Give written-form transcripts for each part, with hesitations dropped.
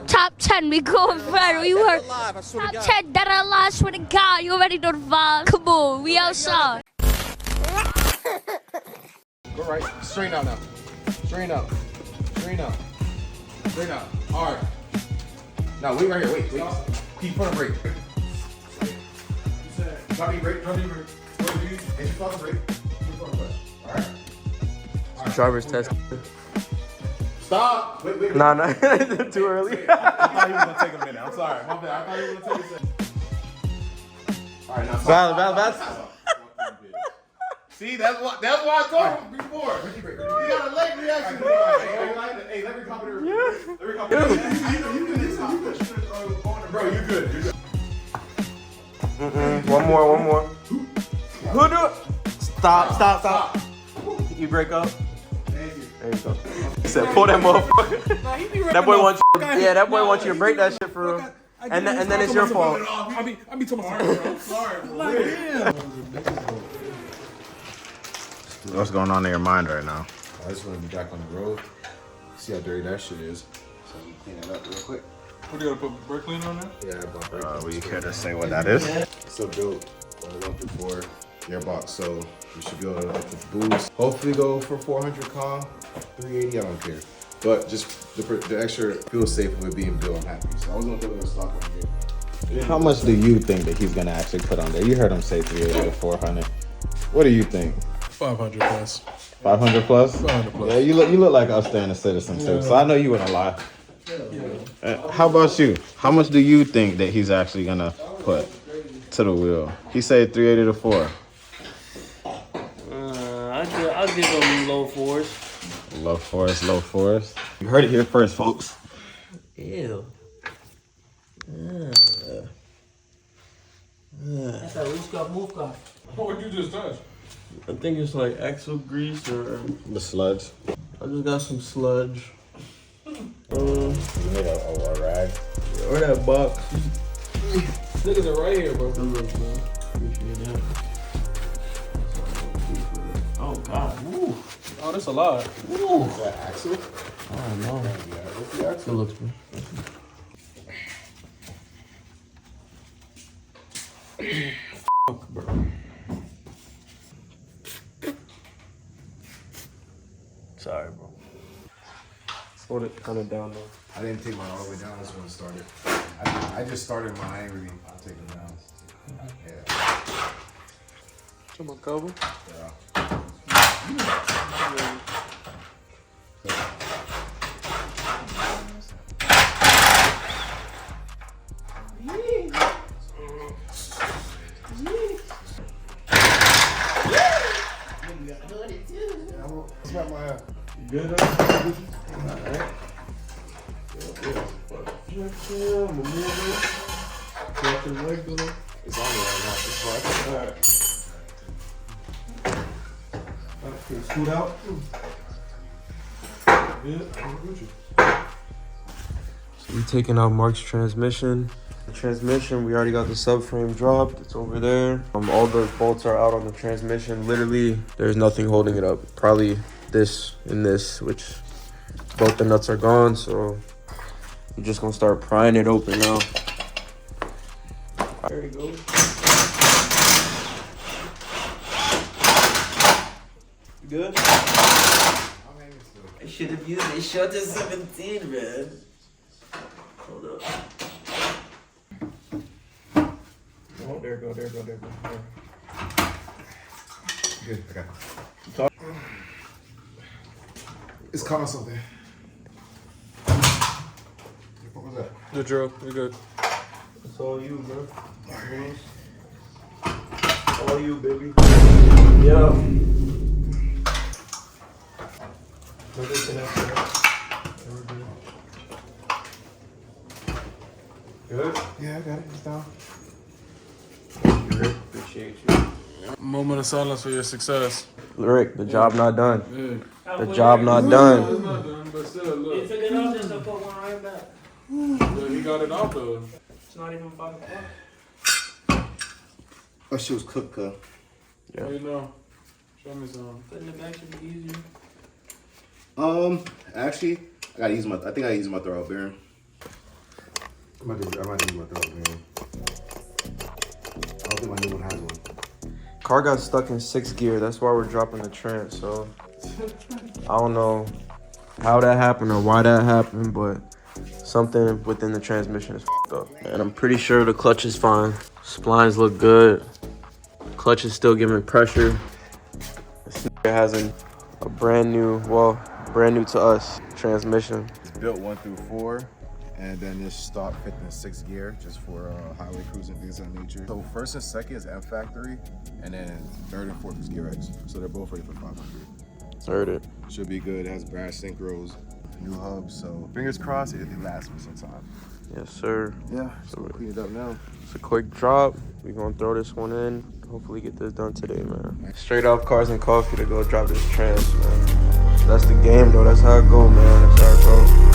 top 10. We going for we were top 10 dead or alive. I swear to God, you already know the vibe. Come on, we outside. Go right. Straighten out now. Straighten out. Straighten out. Straighten out. All right. Now wait right here. Wait. Keep front of brake. Drop your brake. Drop your brake. And you front of brake. All right. Driver's test. Stop. Wait. Nah, too early. I thought he was gonna take a minute. I'm sorry. My bad. I thought he was gonna take a second. All right, now stop. Bad. See, that's why I told him before. You got a leg reaction. Hey, let me copy the review. Let me copy the review. Bro, you good. One more. Who do it? Stop. You break up. Thank you. There you go. He said, pull that motherfucker. That boy wants you. Yeah, that boy wants you to break that shit for real. And then it's your fault. I be talking about I'm sorry, bro. What's going on in your mind right now? I just want to be back on the road. See how dirty that shit is. So I'm clean that up real quick. What, you gotta put brake clean on there? Yeah, I bought brake. Will you care to say what that is? It's a built 1.4 gearbox, so you should be able to get the boost. Hopefully go for 400 com, 380. I don't care, but just the extra feel safe with it being built. I'm happy. So I was gonna throw it in stock on here. How much do you think that he's gonna actually put on there? You heard him say 380 to 400. What do you think? 500 plus. 500 plus? 500 plus. Yeah, you look like an outstanding citizen too, so I know you wouldn't lie. How about you? How much do you think that he's actually gonna put to the wheel? He said 380 to 4. I'll give him low fours. Low fours. You heard it here first, folks. Ew. That's a loose car, move car. What you just touched? I think it's like axle grease or The sludge. I just got some sludge. You made a rag. Or that box. Niggas are right here, bro. Appreciate that. Oh God. Woo. Oh, that's a lot. Woo. Is that Axel? I don't know. What's the Axel? It looks good. Fuck, bro. Sorry, bro. Hold it kind of down though. I didn't take mine all the way down. I just want to start it. I just started mine. I ain't really taking it down. Yeah. Show my cover. Yeah. Good. It's on me right now. It's right. Scoot out. Good. So we're taking out Mark's transmission. The transmission, we already got the subframe dropped. It's over there. All the bolts are out on the transmission. Literally, there's nothing holding it up. Probably this and this, which both the nuts are gone. So we're just gonna start prying it open now. There you go. Good? I should have used it. Shot to 17, man. Hold up. Oh, there you go. There. Good. Okay. It's calling something. What was that? The drill. You're good. It's all you, bro. All you, baby. Yeah. Good? Yeah, I got it. It's down. Appreciate you. Moment of silence for your success. Rick, the job not done. Yeah. The job not done. It's not done, but still, look. took it off just to put one right back. Look, he got it off though. It's not even 5 o'clock. Oh, she was cooked, huh? Yeah. How you know? Show me some. Putting it back should be easier. Actually, I think I gotta use my throwout bearing. I might use my throat, man. I don't think my new one has one. Car got stuck in 6th gear. That's why we're dropping the trans. So I don't know how that happened or why that happened, but something within the transmission is f***ed up. And I'm pretty sure the clutch is fine. Splines look good. Clutch is still giving pressure. This nigga has a brand new to us transmission. It's built 1 through 4, and then this stock fit in 6th gear just for highway cruising, things of that nature. So 1st and 2nd is M factory, and then 3rd and 4th is Gear X. So they're both ready for 500. Heard it. Should be good. It has brass synchros, new hubs. So fingers crossed, it lasts me some time. Yes, sir. Yeah, so we'll clean it up now. It's a quick drop. We're gonna throw this one in. Hopefully get this done today, man. Straight off Cars and Coffee to go drop this trans, man. That's the game, though. That's how it go, man. That's how it go.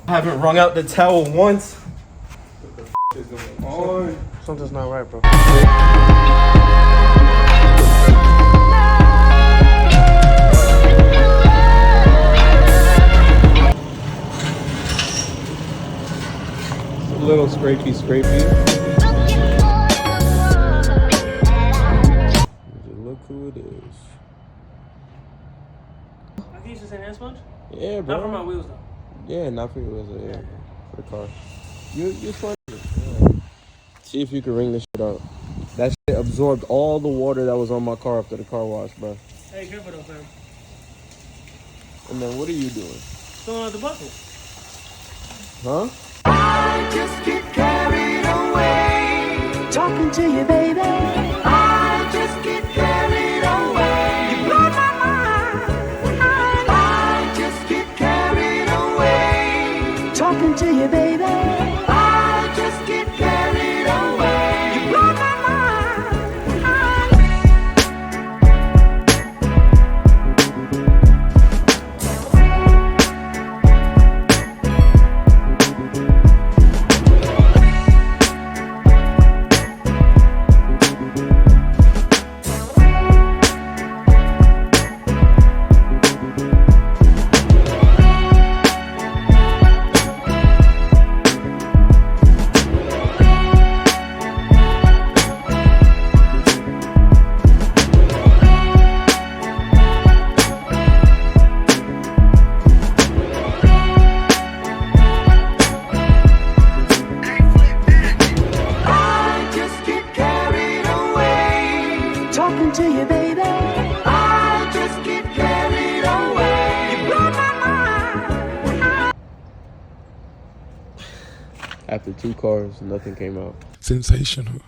I haven't wrung out the towel once. What the f is going on? Something's not right, bro. It's a little scrapey. Look who it is. I can use this in air sponge? Yeah, bro. Not for my wheels, though. Yeah, not for your wheels, yeah. For the car. You fun. Yeah. See if you can wring this shit out. That shit absorbed all the water that was on my car after the car wash, bro. Hey, careful though, fam. And then what are you doing? Throwing out the buckle. Huh? I just get carried away. Talking to you, baby. I just get carried away. You blow my mind. I just get carried away. Talking to you, baby. I just get carried away. You blow my After 2 cars, nothing came out. Sensational.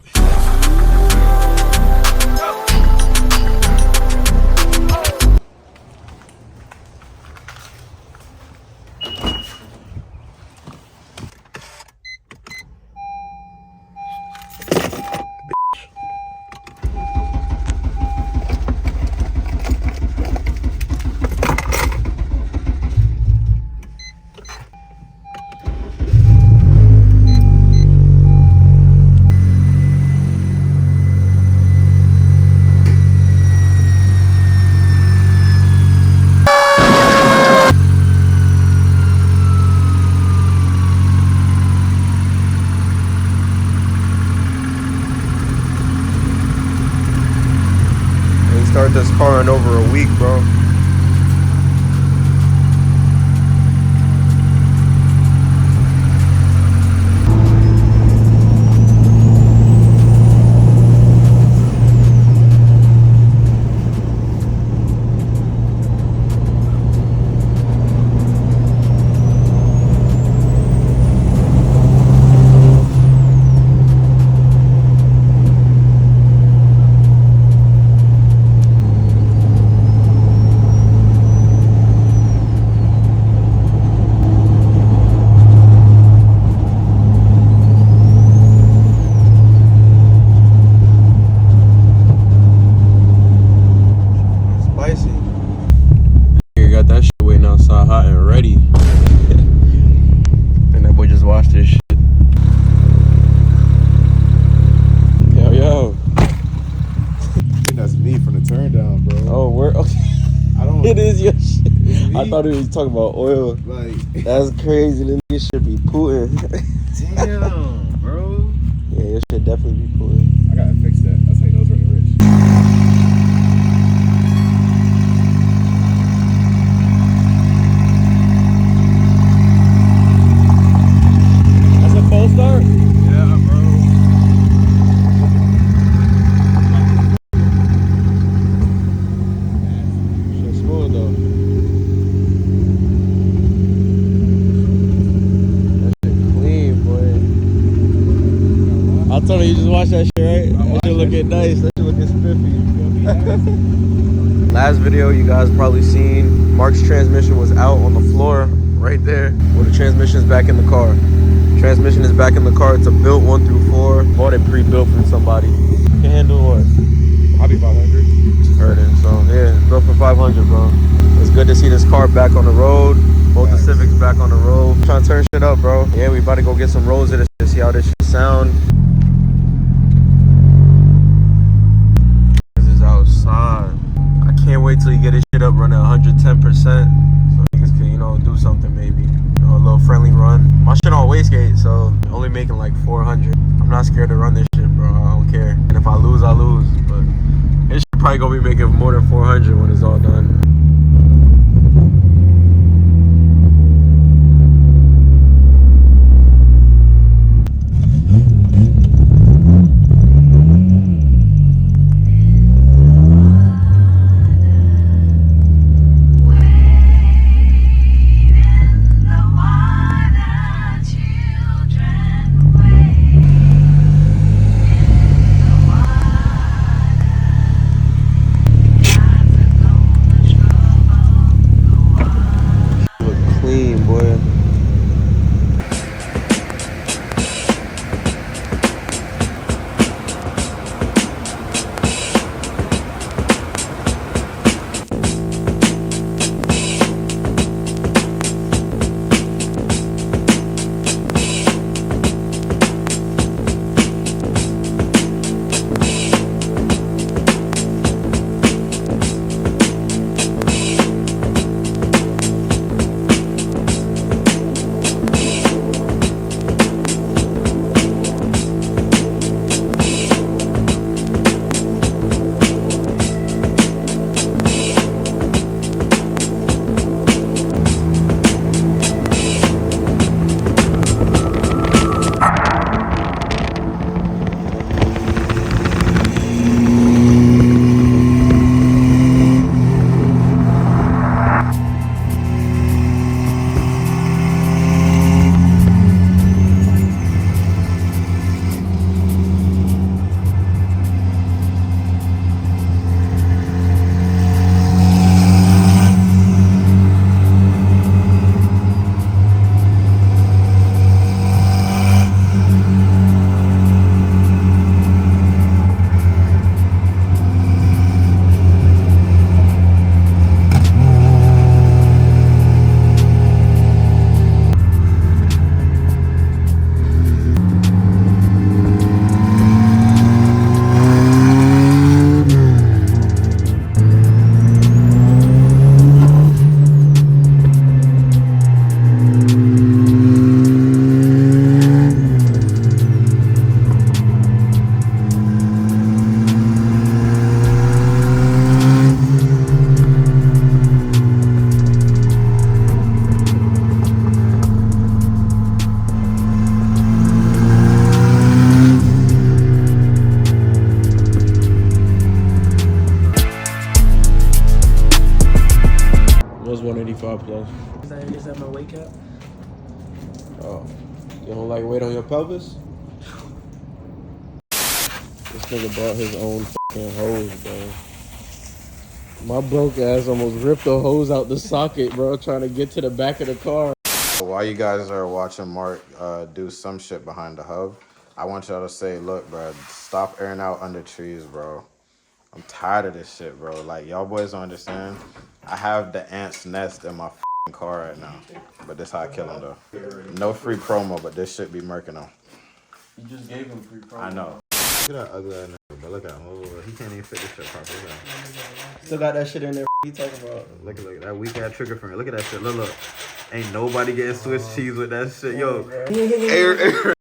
Start this car in over a week, bro. It is your shit. I thought he was talking about oil. Like, That's crazy. This nigga should be Putin. damn, bro. Yeah, your shit definitely be Putin. I gotta fix that. That's how you know it's really rich. That's a full start? Yeah, bro. Shit smooth though. That shit clean, boy. I told you just watch that shit, right? That shit looking nice. That shit looking spiffy. Last video you guys probably seen, Mark's transmission was out on the floor right there where the transmission is back in the car. Transmission is back in the car. It's a built 1 through 4. Bought it pre-built from somebody. Can handle what? Probably 500. Heard it. So yeah, built for 500, bro. It's good to see this car back on the road. Both the Civics back on the road. Trying to turn shit up, bro. Yeah, we about to go get some rolls of this shit, see how this shit sound. This is outside. I can't wait till you get this shit up running 110%. So niggas can, you know, do something maybe. You know, a little friendly run. My shit on wastegate, so only making like 400. I'm not scared to run this shit, bro. I don't care. And if I lose, I lose. But this shit probably gonna be making more than 400 when it's all done. Was 185 plus. Is that my weight cap? Oh, you don't like weight on your pelvis? This nigga brought his own fucking hose, bro. My broke ass almost ripped the hose out the socket, bro, trying to get to the back of the car. While you guys are watching Mark do some shit behind the hub, I want y'all to say, look, bro, stop airing out under trees, bro. I'm tired of this shit, bro. Like, y'all boys don't understand. I have the ant's nest in my car right now. But this how I kill them, though. No free promo, but this shit be murking them. You just gave him free promo. I know. Look at that ugly ass nigga, But look at him. Oh, he can't even fit this shit properly. Look at him. Still got that shit in there. You talking about? Look at that weak ass trigger finger. Look at that shit. Look. Ain't nobody getting Swiss cheese with that shit. Yo.